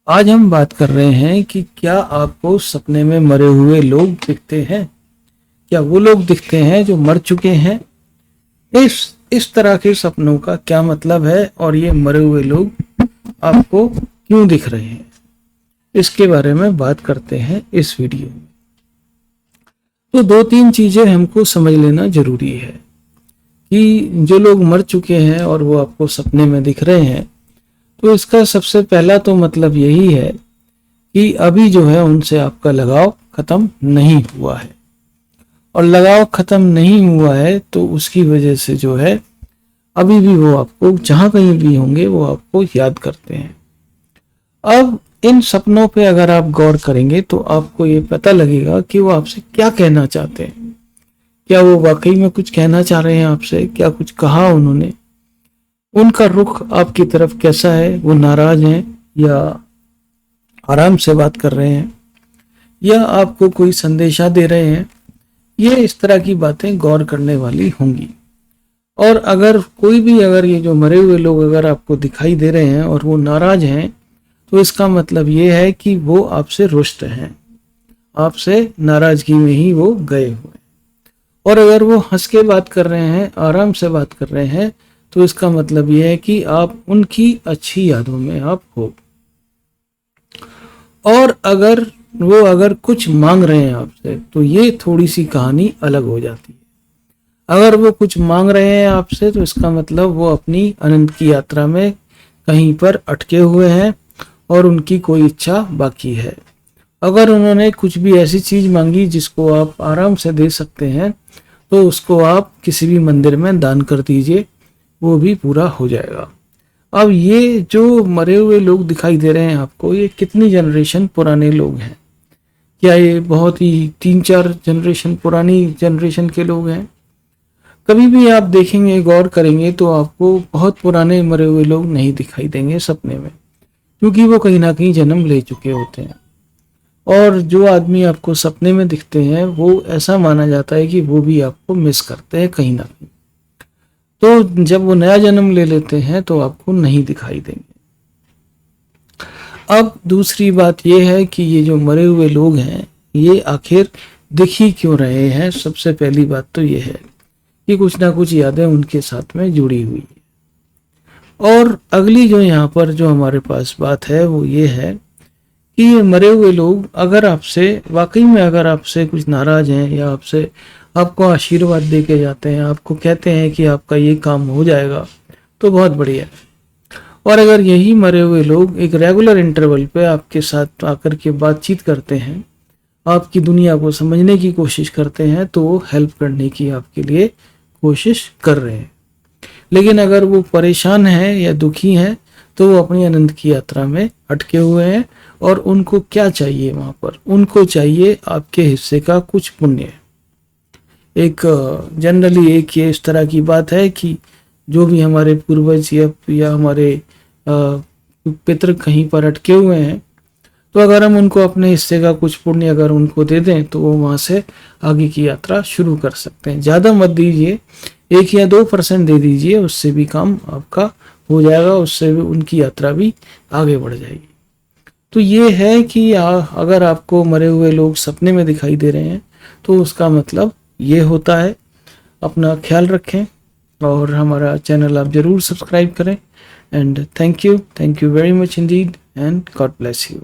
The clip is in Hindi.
आज हम बात कर रहे हैं कि क्या आपको सपने में मरे हुए लोग दिखते हैं। क्या वो लोग दिखते हैं जो मर चुके हैं। इस तरह के सपनों का क्या मतलब है और ये मरे हुए लोग आपको क्यों दिख रहे हैं, इसके बारे में बात करते हैं इस वीडियो में। तो दो तीन चीजें हमको समझ लेना जरूरी है कि जो लोग मर चुके हैं और वो आपको सपने में दिख रहे हैं, तो इसका सबसे पहला तो मतलब यही है कि अभी जो है उनसे आपका लगाव खत्म नहीं हुआ है। और लगाव खत्म नहीं हुआ है तो उसकी वजह से जो है अभी भी वो आपको जहां कहीं भी होंगे वो आपको याद करते हैं। अब इन सपनों पे अगर आप गौर करेंगे तो आपको ये पता लगेगा कि वो आपसे क्या कहना चाहते हैं। क्या वो वाकई में कुछ कहना चाह रहे हैं आपसे, क्या कुछ कहा उन्होंने, उनका रुख आपकी तरफ कैसा है, वो नाराज हैं या आराम से बात कर रहे हैं या आपको कोई संदेशा दे रहे हैं। ये इस तरह की बातें गौर करने वाली होंगी। और अगर ये जो मरे हुए लोग अगर आपको दिखाई दे रहे हैं और वो नाराज हैं, तो इसका मतलब ये है कि वो आपसे रुष्ट हैं, आपसे नाराजगी में ही वो गए हुए। और अगर वो हंस के बात कर रहे हैं, आराम से बात कर रहे हैं, तो इसका मतलब ये है कि आप उनकी अच्छी यादों में आप हो। और अगर कुछ मांग रहे हैं आपसे, तो ये थोड़ी सी कहानी अलग हो जाती है। अगर वो कुछ मांग रहे हैं आपसे तो इसका मतलब वो अपनी अनंत की यात्रा में कहीं पर अटके हुए हैं और उनकी कोई इच्छा बाकी है। अगर उन्होंने कुछ भी ऐसी चीज मांगी जिसको आप आराम से दे सकते हैं, तो उसको आप किसी भी मंदिर में दान कर दीजिए, वो भी पूरा हो जाएगा। अब ये जो मरे हुए लोग दिखाई दे रहे हैं आपको, ये कितनी जनरेशन पुराने लोग हैं? क्या ये बहुत ही 3-4 जनरेशन पुरानी जनरेशन के लोग हैं? कभी भी आप देखेंगे, गौर करेंगे तो आपको बहुत पुराने मरे हुए लोग नहीं दिखाई देंगे सपने में, क्योंकि वो कहीं ना कहीं जन्म ले चुके होते हैं। और जो आदमी आपको सपने में दिखते हैं वो ऐसा माना जाता है कि वो भी आपको मिस करते हैं कहीं ना कहीं। तो जब वो नया जन्म ले लेते हैं तो आपको नहीं दिखाई देंगे। अब दूसरी बात यह है कि ये जो मरे हुए लोग हैं ये आखिर दिख ही क्यों रहे हैं। सबसे पहली बात तो ये है कि कुछ ना कुछ यादें उनके साथ में जुड़ी हुई है। और अगली जो यहाँ पर जो हमारे पास बात है वो ये है कि ये मरे हुए लोग अगर आपसे वाकई में अगर आपसे कुछ नाराज हैं या आपसे आपको आशीर्वाद दे के जाते हैं, आपको कहते हैं कि आपका ये काम हो जाएगा, तो बहुत बढ़िया है। और अगर यही मरे हुए लोग एक रेगुलर इंटरवल पे आपके साथ आकर के बातचीत करते हैं, आपकी दुनिया को समझने की कोशिश करते हैं, तो वो हेल्प करने की आपके लिए कोशिश कर रहे हैं। लेकिन अगर वो परेशान हैं या दुखी हैं, तो वो अपनी अनंत की यात्रा में अटके हुए हैं। और उनको क्या चाहिए वहां पर? उनको चाहिए आपके हिस्से का कुछ पुण्य। एक जनरली एक ये इस तरह की बात है कि जो भी हमारे पूर्वज या हमारे पितृ कहीं पर अटके हुए हैं, तो अगर हम उनको अपने हिस्से का कुछ पुण्य अगर उनको दे दें तो वो वहां से आगे की यात्रा शुरू कर सकते हैं। ज़्यादा मत दीजिए, 1 या 2% दे दीजिए, उससे भी काम आपका हो जाएगा, उससे भी उनकी यात्रा भी आगे बढ़ जाएगी। तो ये है कि अगर आपको मरे हुए लोग सपने में दिखाई दे रहे हैं तो उसका मतलब ये होता है। अपना ख्याल रखें और हमारा चैनल आप ज़रूर सब्सक्राइब करें। And thank you very much Indeed and God bless you.